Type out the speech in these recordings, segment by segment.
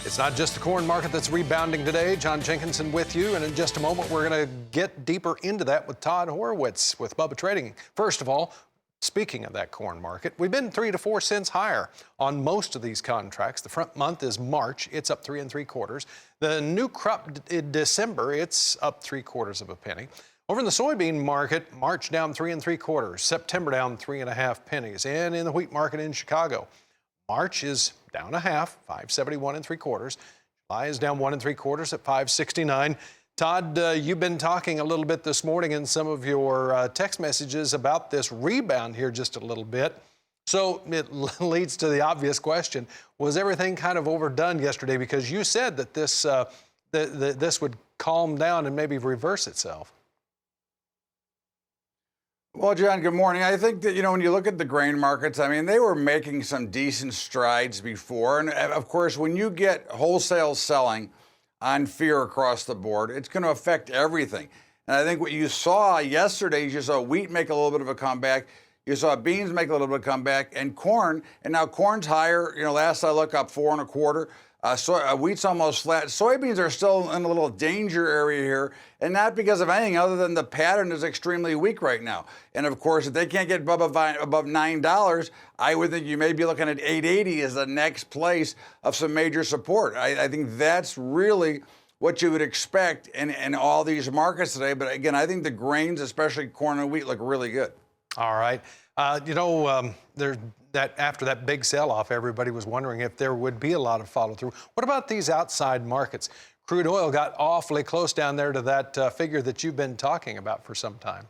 It's not just the corn market that's rebounding today. John Jenkinson with you, and in just a moment, we're going to get deeper into that with Todd Horwitz with Bubba Trading. First of all, speaking of that corn market, we've been 3 to 4 cents higher on most of these contracts. The front month is March. It's up 3 3/4. The new crop in December, it's up 3/4 of a penny. Over in the soybean market, March down 3 3/4. September down 3.5 pennies. And in the wheat market in Chicago, March is down a half, 5.71 3/4. July is down 1 3/4 at 5.69. Todd, you've been talking a little bit this morning in some of your text messages about this rebound here just a little bit. So it leads to the obvious question: was everything kind of overdone yesterday? Because you said that this would calm down and maybe reverse itself. Well, John, good morning. I think that, when you look at the grain markets, I mean, they were making some decent strides before. And of course, when you get wholesale selling on fear across the board, it's going to affect everything. And I think what you saw yesterday is you saw wheat make a little bit of a comeback. You saw beans make a little bit of a comeback, and corn. And now corn's higher. Last I looked, up 4 1/4. Wheat's almost flat. Soybeans are still in a little danger area here, and not because of anything other than the pattern is extremely weak right now. And of course, if they can't get above $9, I would think you may be looking at 8.80 as the next place of some major support. I think that's really what you would expect in all these markets today. But again, I think the grains, especially corn and wheat, look really good. All right. After that big sell-off, everybody was wondering if there would be a lot of follow-through. What about these outside markets? Crude oil got awfully close down there to that figure that you've been talking about for some time.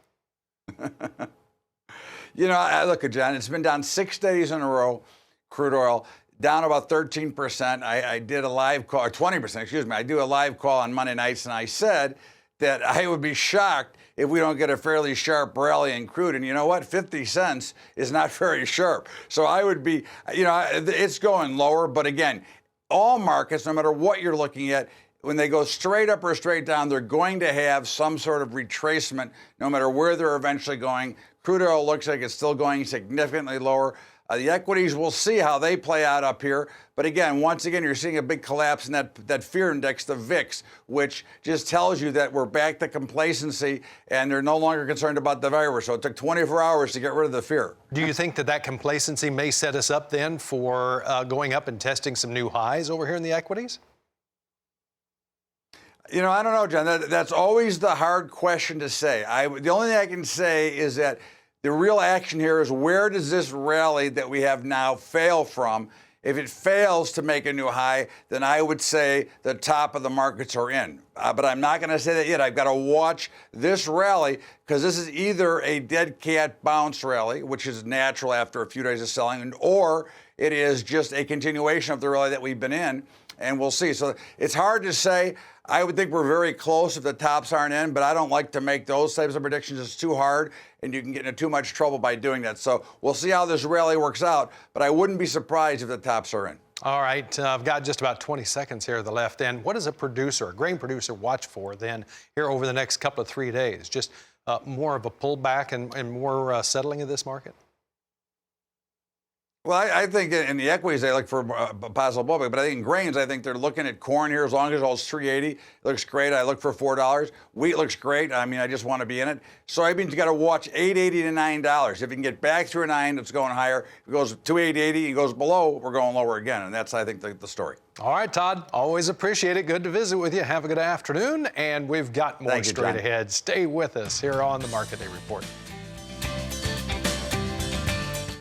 Look at John, it's been down 6 days in a row, crude oil, down about 13%. I did a live call, or 20%, excuse me. I do a live call on Monday nights, and I said that I would be shocked if we don't get a fairly sharp rally in crude. And you know what? 50 cents is not very sharp. So I would be, it's going lower. But again, all markets, no matter what you're looking at, when they go straight up or straight down, they're going to have some sort of retracement, no matter where they're eventually going. Crude oil looks like it's still going significantly lower. The equities, we'll see how they play out up here. But again, once again, you're seeing a big collapse in that fear index, the VIX, which just tells you that we're back to complacency and they're no longer concerned about the virus. So it took 24 hours to get rid of the fear. Do you think that complacency may set us up then for going up and testing some new highs over here in the equities? I don't know, John. That's always the hard question to say. The only thing I can say is that the real action here is, where does this rally that we have now fail from? If it fails to make a new high, then I would say the top of the markets are in. But I'm not going to say that yet. I've got to watch this rally, because this is either a dead cat bounce rally, which is natural after a few days of selling, or it is just a continuation of the rally that we've been in, and we'll see. So it's hard to say. I would think we're very close if the tops aren't in, but I don't like to make those types of predictions. It's too hard, and you can get into too much trouble by doing that. So we'll see how this rally works out, but I wouldn't be surprised if the tops are in. All right, I've got just about 20 seconds here at the left end. What does a grain producer, watch for then here over the next couple of 3 days? Just more of a pullback and more settling of this market? Well, I think in the equities, they look for a possible pullback. But I think in grains, I think they're looking at corn here. As long as it holds 3.80, it looks great. I look for $4. Wheat looks great. I mean, I just want to be in it. Soybeans, you got to watch $8.80 to $9. If you can get back through a 9, it's going higher. If it goes to $8.80 and goes below, we're going lower again. And that's, I think, the story. All right, Todd, always appreciate it. Good to visit with you. Have a good afternoon. And we've got more straight ahead. Stay with us here on the Market Day Report.